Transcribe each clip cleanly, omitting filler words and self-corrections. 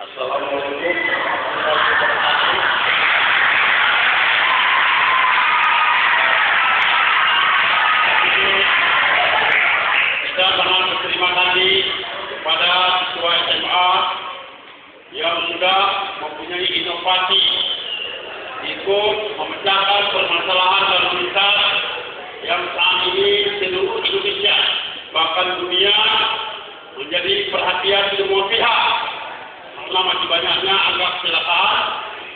Assalamualaikum. Kita sangat berterima kasih kepada Ketua SMA yang sudah mempunyai inovasi ikut memecahkan permasalahan lalu lintas yang saat ini seluruh Indonesia bahkan dunia menjadi perhatian semua pihak. Karena masih banyaknya angka kecelakaan,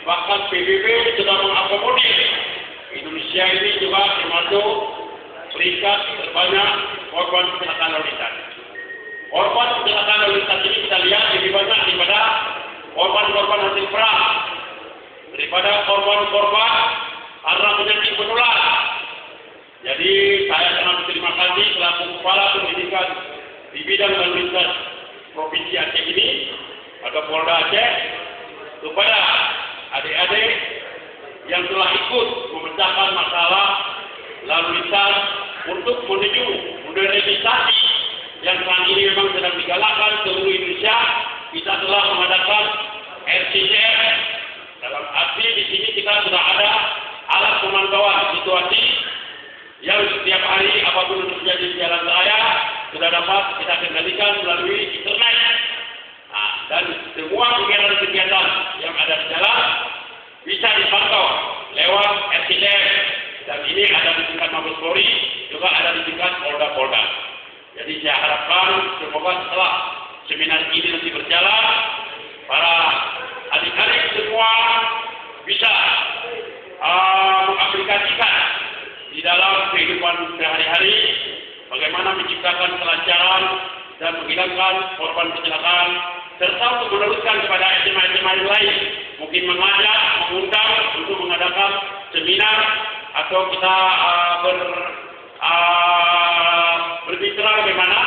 bahkan PBB sudah mengakomodir Indonesia ini juga termasuk peringkat terbanyak korban kecelakaan lalu lintas. Korban kecelakaan lalu lintas ini kita lihat lebih banyak daripada korban-korban hasil perang, daripada korban-korban karena penyakit menular. Jadi saya sangat berterima kasih selaku Kepala Pendidikan di bidang lalu lintas Provinsi Aceh ini atau Polda Aceh kepada adik-adik yang telah ikut memecahkan masalah lalu lintas untuk menuju modernisasi yang saat ini memang sedang digalakkan seluruh Indonesia. Kita telah mengadakan RCCR. Dalam arti di sini kita sudah ada alat pemantauan situasi yang setiap hari apapun terjadi di jalan raya sudah dapat kita kendalikan melalui internet. Dan semua kegiatan-kegiatan yang ada di jalan bisa dipantau lewat RCCR. Dan ini ada di tingkat Mabes Polri, juga ada di tingkat Polda-Polda. Jadi saya harapkan semoga setelah seminar ini nanti berjalan, para adik-adik semua bisa mengaplikasikan di dalam kehidupan sehari-hari bagaimana menciptakan kelancaran dan menghilangkan korban kecelakaan, serta untuk meneruskan kepada SMA-SMA yang lain, mungkin mengajak, mengundang untuk mengadakan seminar atau kita berbicara bagaimana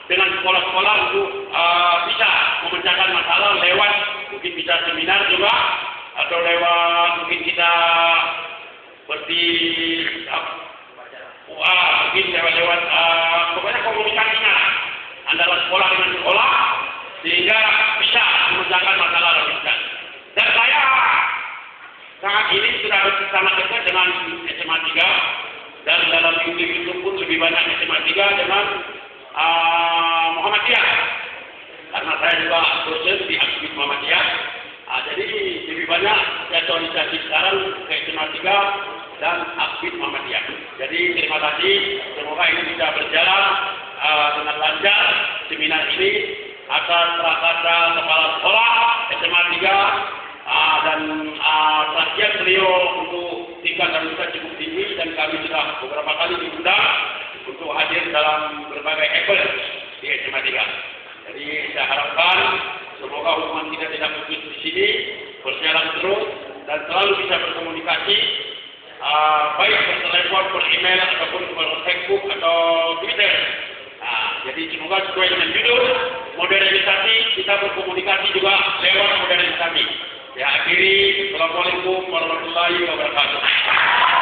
dengan sekolah-sekolah untuk bisa memecahkan masalah lewat mungkin bisa seminar juga atau lewat mungkin kita seperti mungkin lewat pokoknya komunikasinya antara sekolah dengan sekolah sehingga bisa memecahkan masalah lalu lintas. Dan saya saat ini sudah bersama dekat dengan SMA 3 dan dalam YouTube pun lebih banyak SMA 3 dengan Muhammadiyah. Karena saya juga dosen di Aktivis Muhammadiyah. Jadi lebih banyak aktualisasi sekarang ke SMA 3 dan Aktivis Muhammadiyah. Jadi terima kasih, semoga ini bisa berjalan dengan lancar seminar ini atas prakasa kepala sekolah SMA 3 dan perhatian beliau untuk tingkat dan bisa cukup tinggi dan kami sudah beberapa kali diundang untuk hadir dalam berbagai event di SMA 3. Jadi saya harapkan semoga hubungan kita tidak putus di sini, berjalan terus dan selalu bisa berkomunikasi baik bertelepon, per email ataupun per Facebook atau Twitter. Jadi semoga sesuai dengan judul modernisasi, kita berkomunikasi juga lewat modernisasi. Ya, akhiri, Assalamualaikum warahmatullahi wabarakatuh.